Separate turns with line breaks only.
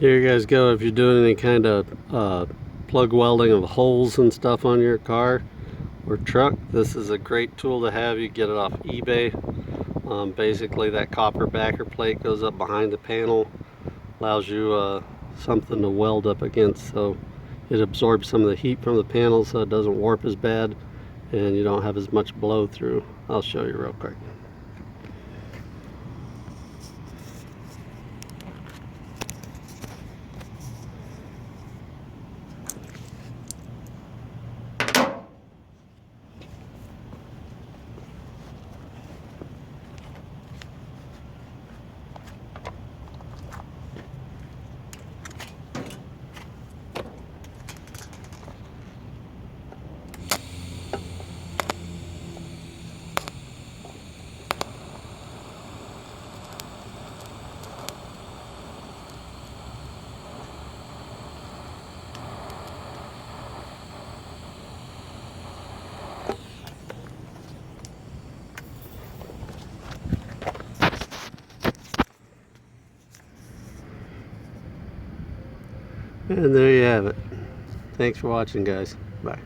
Here you guys go. If you're doing any kind of plug welding of holes and stuff on your car or truck, this is a great tool to have. You get it off eBay. Basically that copper backer plate goes up behind the panel, allows you something to weld up against, so it absorbs some of the heat from the panel so it doesn't warp as bad and you don't have as much blow through. I'll show you real quick. And there you have it. Thanks for watching, guys. Bye.